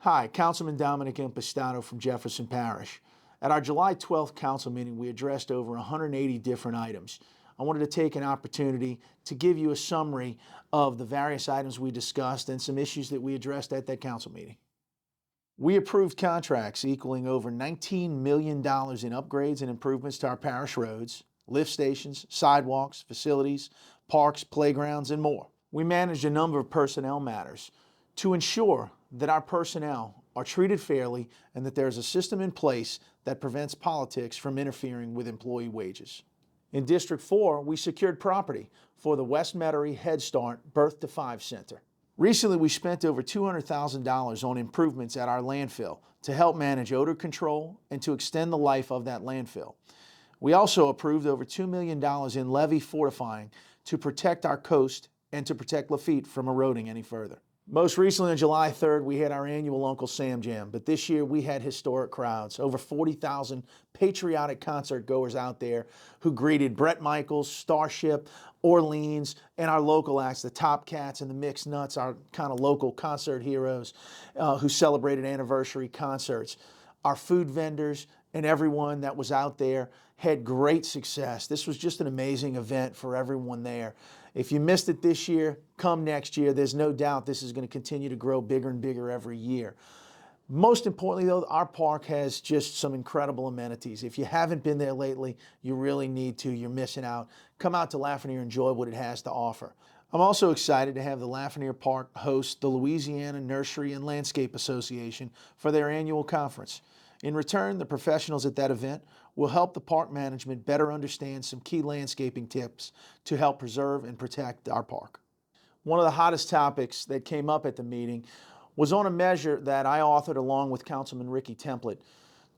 Hi, Councilman Dominick Impastato from Jefferson Parish. At our July 12th council meeting, we addressed over 180 different items. I wanted to take an opportunity to give you a summary of the various items we discussed and some issues that we addressed at that council meeting. We approved contracts equaling over $19 million in upgrades and improvements to our parish roads, lift stations, sidewalks, facilities, parks, playgrounds, and more. We managed a number of personnel matters to ensure that our personnel are treated fairly and that there's a system in place that prevents politics from interfering with employee wages. In District 4, we secured property for the West Metairie Head Start Birth to 5 Center. Recently, we spent over $200,000 on improvements at our landfill to help manage odor control and to extend the life of that landfill. We also approved over $2 million in levee fortifying to protect our coast and to protect Lafitte from eroding any further. Most recently, on July 3rd, we had our annual Uncle Sam Jam, but this year we had historic crowds, over 40,000 patriotic concert goers out there who greeted Bret Michaels, Starship, Orleans, and our local acts, the Top Cats and the Mixed Nuts, our kind of local concert heroes who celebrated anniversary concerts. Our food vendors and everyone that was out there had great success. This was just an amazing event for everyone there. If you missed it this year, come next year. There's no doubt this is going to continue to grow bigger and bigger every year. Most importantly, though, our park has just some incredible amenities. If you haven't been there lately, you really need to. You're missing out. Come out to Lafreniere and enjoy what it has to offer. I'm also excited to have the Lafreniere Park host the Louisiana Nursery and Landscape Association for their annual conference. In return, the professionals at that event will help the park management better understand some key landscaping tips to help preserve and protect our park. One of the hottest topics that came up at the meeting was on a measure that I authored along with Councilman Ricky Template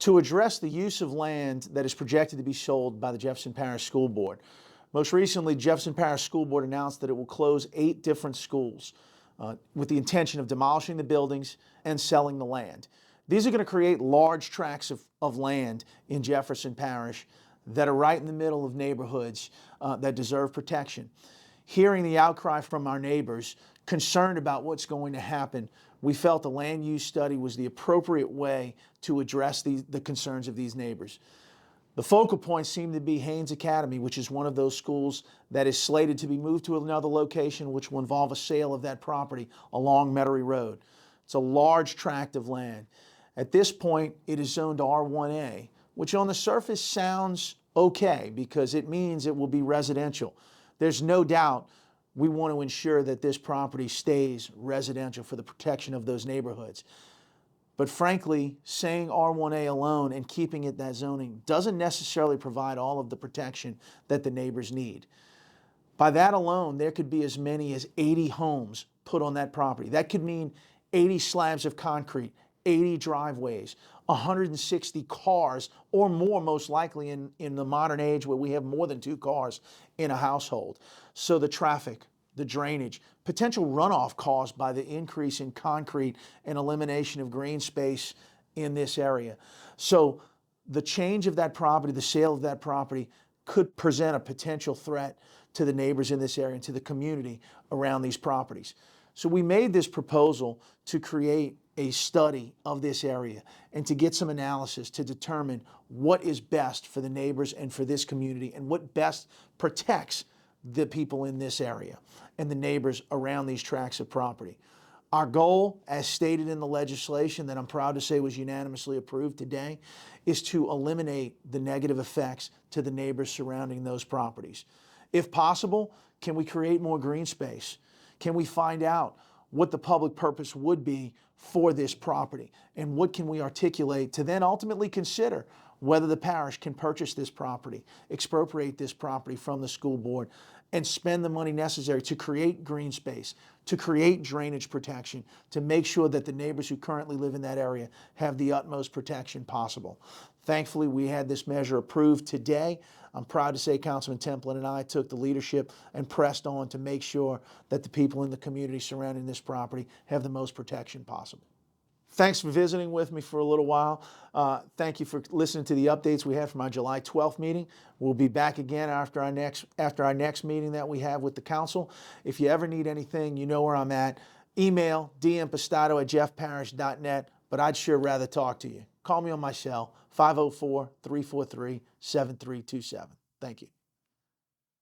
to address the use of land that is projected to be sold by the Jefferson Parish School Board. Most recently, Jefferson Parish School Board announced that it will close 8 different schools with the intention of demolishing the buildings and selling the land. These are going to create large tracts of land in Jefferson Parish that are right in the middle of neighborhoods that deserve protection. Hearing the outcry from our neighbors concerned about what's going to happen, we felt a land use study was the appropriate way to address the concerns of these neighbors. The focal point seemed to be Haynes Academy, which is one of those schools that is slated to be moved to another location, which will involve a sale of that property along Metairie Road. It's a large tract of land. At this point, it is zoned R1A, which on the surface sounds okay because it means it will be residential. There's no doubt we want to ensure that this property stays residential for the protection of those neighborhoods. But frankly, saying R1A alone and keeping it that zoning doesn't necessarily provide all of the protection that the neighbors need. By that alone, there could be as many as 80 homes put on that property. That could mean 80 slabs of concrete, 80 driveways, 160 cars or more, most likely in the modern age where we have more than 2 cars in a household. So the traffic, the drainage, potential runoff caused by the increase in concrete and elimination of green space in this area. So the change of that property, the sale of that property could present a potential threat to the neighbors in this area and to the community around these properties. So we made this proposal to create a study of this area and to get some analysis to determine what is best for the neighbors and for this community and what best protects the people in this area and the neighbors around these tracts of property. Our goal, as stated in the legislation that I'm proud to say was unanimously approved today, is to eliminate the negative effects to the neighbors surrounding those properties. If possible, can we create more green space? Can we find out what the public purpose would be for this property and what can we articulate to then ultimately consider whether the parish can purchase this property, expropriate this property from the school board, and spend the money necessary to create green space, to create drainage protection, to make sure that the neighbors who currently live in that area have the utmost protection possible. Thankfully, we had this measure approved today. I'm proud to say Councilman Template and I took the leadership and pressed on to make sure that the people in the community surrounding this property have the most protection possible. Thanks for visiting with me for a little while. Thank you for listening to the updates we had from our July 12th meeting. We'll be back again after our next meeting that we have with the council. If you ever need anything, you know where I'm at. Email dimpastato@jeffparish.net. but I'd sure rather talk to you. Call me on my cell, 504-343-7327. Thank you.